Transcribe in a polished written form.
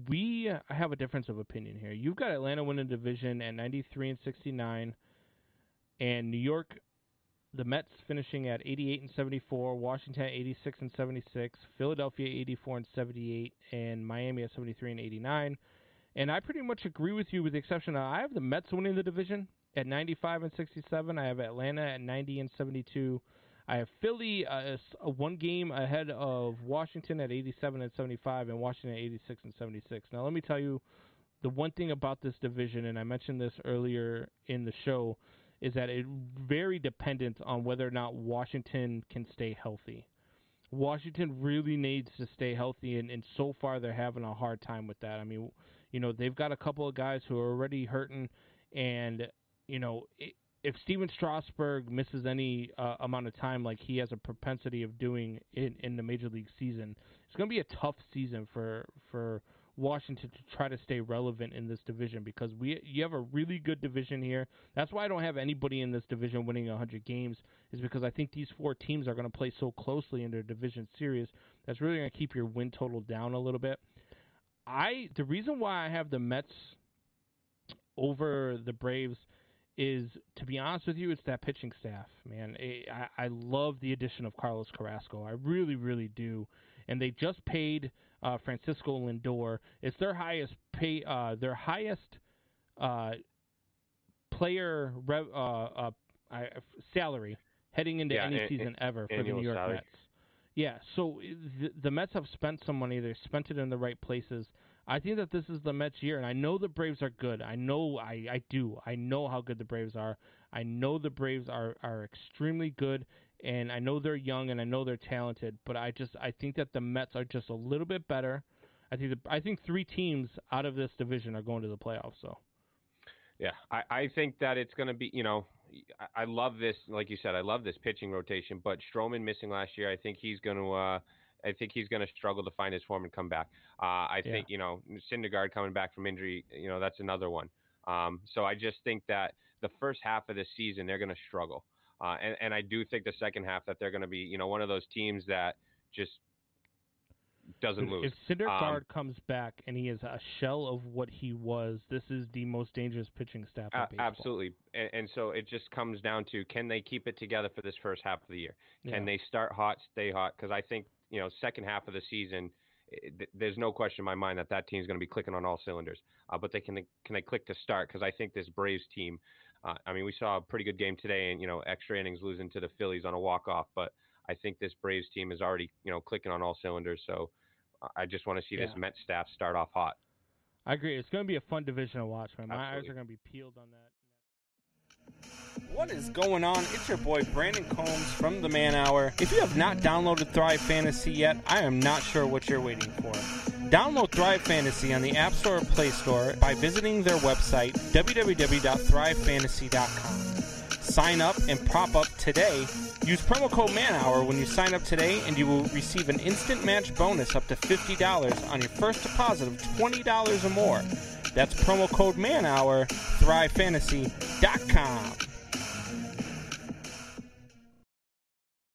we have a difference of opinion here. You've got Atlanta winning the division at 93-69, and New York, the Mets finishing at 88-74, Washington at 86-76, Philadelphia 84-78, and Miami at 73-89. And I pretty much agree with you, with the exception of I have the Mets winning the division at 95-67. I have Atlanta at 90-72. I have Philly a one game ahead of Washington at 87-75, and Washington at 86-76. Now, let me tell you the one thing about this division, and I mentioned this earlier in the show, is that it's very dependent on whether or not Washington can stay healthy. Washington really needs to stay healthy, and so far they're having a hard time with that. I mean, they've got a couple of guys who are already hurting, and, if Steven Strasburg misses any amount of time like he has a propensity of doing in the Major League season, it's going to be a tough season for Washington to try to stay relevant in this division, because you have a really good division here. That's why I don't have anybody in this division winning 100 games, is because I think these four teams are going to play so closely in their division series that's really going to keep your win total down a little bit. The reason why I have the Mets over the Braves is, to be honest with you, it's that pitching staff, man. I love the addition of Carlos Carrasco. I really, really do. And they just paid Francisco Lindor. It's their highest player salary heading into any season ever for the New York Mets. Yeah, so the Mets have spent some money. They've spent it in the right places. I think that this is the Mets' year, and I know the Braves are good. I know I do. I know how good the Braves are. I know the Braves are extremely good, and I know they're young, and I know they're talented, but I think that the Mets are just a little bit better. I think three teams out of this division are going to the playoffs, so. Yeah, I think that it's going to be, I love this, like you said, I love this pitching rotation, but Stroman missing last year, I think he's going to struggle to find his form and come back. I think, Syndergaard coming back from injury, that's another one. So I just think that the first half of the season, they're going to struggle. And I do think the second half that they're going to be, one of those teams that just doesn't lose. If Syndergaard comes back and he is a shell of what he was, this is the most dangerous pitching staff in baseball. Absolutely. And so it just comes down to, can they keep it together for this first half of the year? Can they start hot, stay hot? Because I think, second half of the season, there's no question in my mind that team's going to be clicking on all cylinders. But can they click to start? Because I think this Braves team, we saw a pretty good game today, and, extra innings losing to the Phillies on a walk-off. But I think this Braves team is already, clicking on all cylinders. So I just want to see this Mets staff start off hot. I agree. It's going to be a fun division to watch, man. My eyes are going to be peeled on that. What is going on? It's your boy Brandon Combs from the Man Hour. If you have not downloaded Thrive Fantasy yet, I am not sure what you're waiting for. Download Thrive Fantasy on the App Store or Play Store by visiting their website, www.thrivefantasy.com. Sign up and prop up today. Use promo code MANHOUR when you sign up today, and you will receive an instant match bonus up to $50 on your first deposit of $20 or more. That's promo code MANHOUR, thrivefantasy.com.